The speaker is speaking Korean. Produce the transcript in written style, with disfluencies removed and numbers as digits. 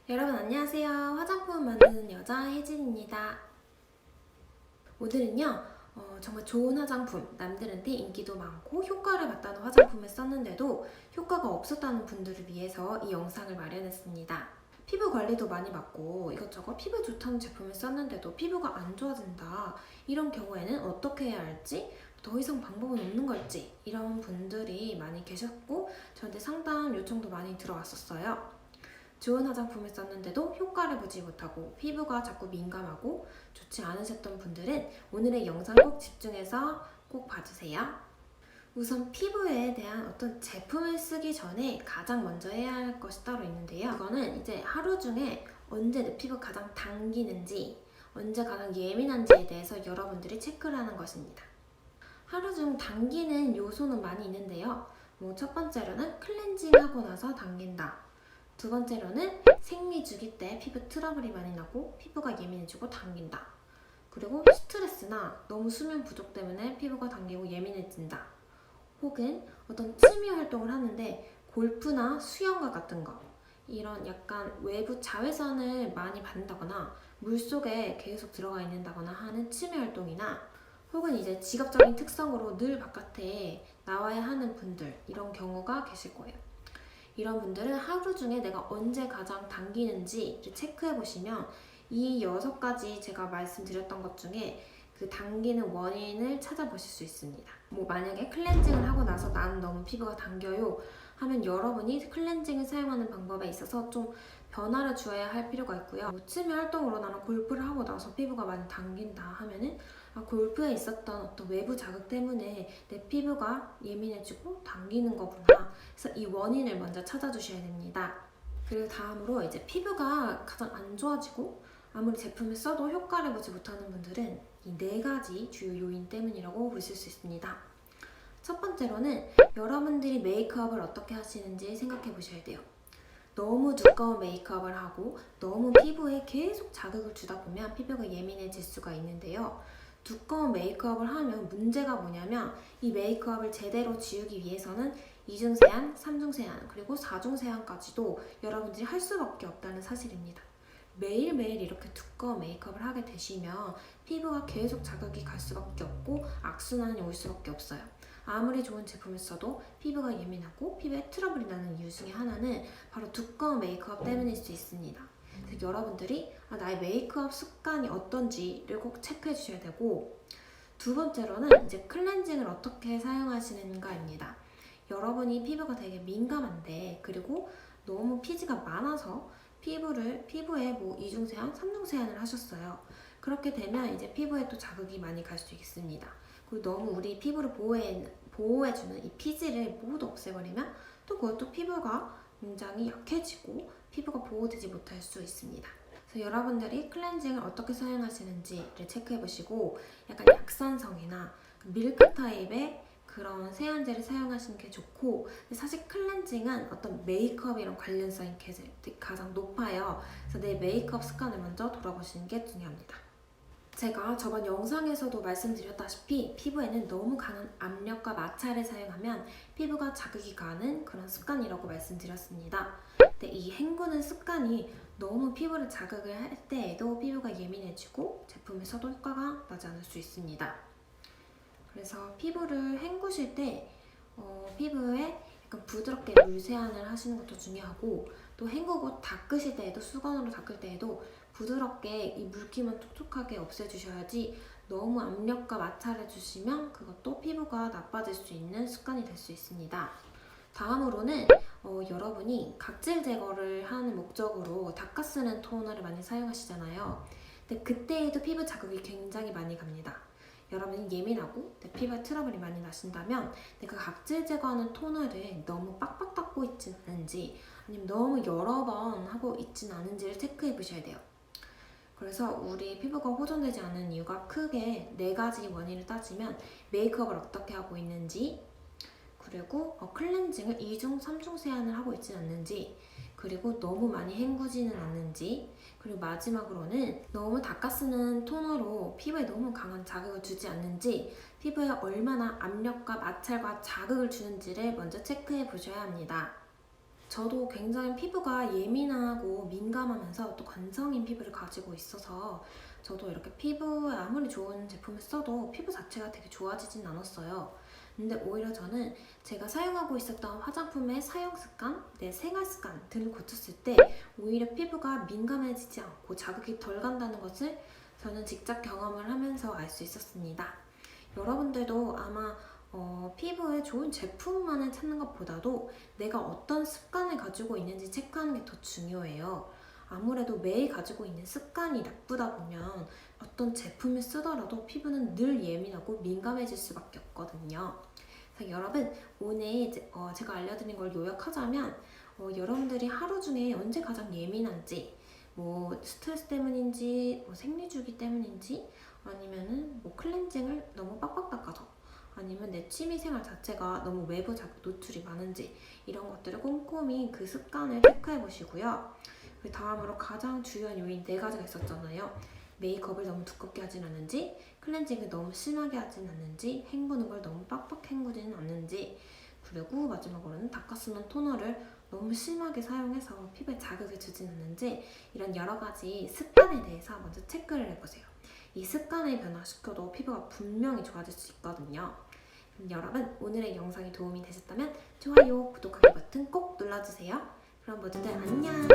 여러분 안녕하세요. 화장품 만드는 여자 혜진입니다. 오늘은요 정말 좋은 화장품, 남들한테 인기도 많고 효과를 봤다는 화장품을 썼는데도 효과가 없었다는 분들을 위해서 이 영상을 마련했습니다. 피부 관리도 많이 받고 이것저것 피부 좋다는 제품을 썼는데도 피부가 안 좋아진다, 이런 경우에는 어떻게 해야 할지, 더 이상 방법은 없는 걸지, 이런 분들이 많이 계셨고 저한테 상담 요청도 많이 들어왔었어요. 좋은 화장품을 썼는데도 효과를 보지 못하고 피부가 자꾸 민감하고 좋지 않으셨던 분들은 오늘의 영상 꼭 집중해서 꼭 봐주세요. 우선 피부에 대한 어떤 제품을 쓰기 전에 가장 먼저 해야 할 것이 따로 있는데요. 그거는 이제 하루 중에 언제 내 피부가 가장 당기는지, 언제 가장 예민한지에 대해서 여러분들이 체크를 하는 것입니다. 하루 중 당기는 요소는 많이 있는데요. 첫 번째로는 클렌징하고 나서 당긴다. 두 번째로는 생리주기 때 피부 트러블이 많이 나고 피부가 예민해지고 당긴다. 그리고 스트레스나 너무 수면 부족 때문에 피부가 당기고 예민해진다. 혹은 어떤 취미 활동을 하는데 골프나 수영과 같은 거, 이런 약간 외부 자외선을 많이 받는다거나 물속에 계속 들어가 있는다거나 하는 취미 활동이나, 혹은 이제 직업적인 특성으로 늘 바깥에 나와야 하는 분들, 이런 경우가 계실 거예요. 이런 분들은 하루 중에 내가 언제 가장 당기는지 체크해 보시면 이 6가지 제가 말씀드렸던 것 중에 그 당기는 원인을 찾아보실 수 있습니다. 만약에 클렌징을 하고 나서 나는 너무 피부가 당겨요 하면 여러분이 클렌징을 사용하는 방법에 있어서 좀 변화를 주어야 할 필요가 있고요. 취미 활동으로 나는 골프를 하고 나서 피부가 많이 당긴다 하면은 골프에 있었던 어떤 외부 자극 때문에 내 피부가 예민해지고 당기는 거구나. 그래서 이 원인을 먼저 찾아주셔야 됩니다. 그리고 다음으로 이제 피부가 가장 안 좋아지고 아무리 제품을 써도 효과를 보지 못하는 분들은 이 4가지 주요 요인 때문이라고 보실 수 있습니다. 첫 번째로는 여러분들이 메이크업을 어떻게 하시는지 생각해 보셔야 돼요. 너무 두꺼운 메이크업을 하고 너무 피부에 계속 자극을 주다 보면 피부가 예민해질 수가 있는데요. 두꺼운 메이크업을 하면 문제가 뭐냐면 이 메이크업을 제대로 지우기 위해서는 2중 세안, 3중 세안, 그리고 4중 세안까지도 여러분들이 할 수밖에 없다는 사실입니다. 매일매일 이렇게 두꺼운 메이크업을 하게 되시면 피부가 계속 자극이 갈 수밖에 없고 악순환이 올 수밖에 없어요. 아무리 좋은 제품을 써도 피부가 예민하고 피부에 트러블이 나는 이유 중에 하나는 바로 두꺼운 메이크업 때문일 수 있습니다. 그래서 여러분들이 나의 메이크업 습관이 어떤지를 꼭 체크해 주셔야 되고, 두 번째로는 이제 클렌징을 어떻게 사용하시는가입니다. 여러분이 피부가 되게 민감한데, 그리고 너무 피지가 많아서 피부에 2중 세안, 3중 세안을 하셨어요. 그렇게 되면 이제 피부에 또 자극이 많이 갈 수 있습니다. 그리고 너무 우리 피부를 보호해주는 이 피지를 모두 없애버리면 또 그것도 피부가 굉장히 약해지고 피부가 보호되지 못할 수 있습니다. 그래서 여러분들이 클렌징을 어떻게 사용하시는지를 체크해보시고 약간 약산성이나 밀크 타입의 그런 세안제를 사용하시는 게 좋고, 사실 클렌징은 어떤 메이크업이랑 관련성이 가장 높아요. 그래서 내 메이크업 습관을 먼저 돌아보시는 게 중요합니다. 제가 저번 영상에서도 말씀드렸다시피 피부에는 너무 강한 압력과 마찰을 사용하면 피부가 자극이 가는 그런 습관이라고 말씀드렸습니다. 근데 이 헹구는 습관이 너무 피부를 자극을 할 때에도 피부가 예민해지고 제품을 써도 효과가 나지 않을 수 있습니다. 그래서 피부를 헹구실 때 피부에 약간 부드럽게 물세안을 하시는 것도 중요하고, 또 헹구고 닦으실 때에도, 수건으로 닦을 때에도 부드럽게 이 물기만 촉촉하게 없애주셔야지 너무 압력과 마찰을 주시면 그것도 피부가 나빠질 수 있는 습관이 될 수 있습니다. 다음으로는 여러분이 각질 제거를 하는 목적으로 닦아쓰는 토너를 많이 사용하시잖아요. 근데 그때에도 피부 자극이 굉장히 많이 갑니다. 여러분이 예민하고 내 피부에 트러블이 많이 나신다면 내가 각질 제거하는 토너를 너무 빡빡 닦고 있진 않은지, 아니면 너무 여러 번 하고 있진 않은지를 체크해 보셔야 돼요. 그래서 우리 피부가 호전되지 않는 이유가 크게 4가지 원인을 따지면 메이크업을 어떻게 하고 있는지, 그리고 클렌징을 2중, 3중 세안을 하고 있진 않는지, 그리고 너무 많이 헹구지는 않는지, 그리고 마지막으로는 너무 닦아쓰는 토너로 피부에 너무 강한 자극을 주지 않는지, 피부에 얼마나 압력과 마찰과 자극을 주는지를 먼저 체크해 보셔야 합니다. 저도 굉장히 피부가 예민하고 민감하면서 또 건성인 피부를 가지고 있어서 저도 이렇게 피부에 아무리 좋은 제품을 써도 피부 자체가 되게 좋아지진 않았어요. 근데 오히려 저는 제가 사용하고 있었던 화장품의 사용 습관, 내 생활 습관들을 고쳤을 때 오히려 피부가 민감해지지 않고 자극이 덜 간다는 것을 저는 직접 경험을 하면서 알 수 있었습니다. 여러분들도 아마 피부에 좋은 제품만을 찾는 것보다도 내가 어떤 습관을 가지고 있는지 체크하는 게 더 중요해요. 아무래도 매일 가지고 있는 습관이 나쁘다 보면 어떤 제품을 쓰더라도 피부는 늘 예민하고 민감해질 수밖에 없거든요. 그래서 여러분, 오늘 제가 알려드린 걸 요약하자면 여러분들이 하루 중에 언제 가장 예민한지, 뭐 스트레스 때문인지, 뭐 생리주기 때문인지, 아니면은 뭐 클렌징을 너무 빡빡 닦아서, 아니면 내 취미생활 자체가 너무 외부 자극 노출이 많은지 이런 것들을 꼼꼼히 그 습관을 체크해 보시고요. 그 다음으로 가장 중요한 요인 4가지가 있었잖아요. 메이크업을 너무 두껍게 하진 않는지, 클렌징을 너무 심하게 하진 않는지, 헹구는 걸 너무 빡빡 헹구지는 않는지, 그리고 마지막으로는 닦았으면 토너를 너무 심하게 사용해서 피부에 자극을 주진 않는지, 이런 여러 가지 습관에 대해서 먼저 체크를 해보세요. 이 습관을 변화시켜도 피부가 분명히 좋아질 수 있거든요. 그럼 여러분, 오늘의 영상이 도움이 되셨다면 좋아요, 구독하기 버튼 꼭 눌러주세요. 그럼 모두들 안녕!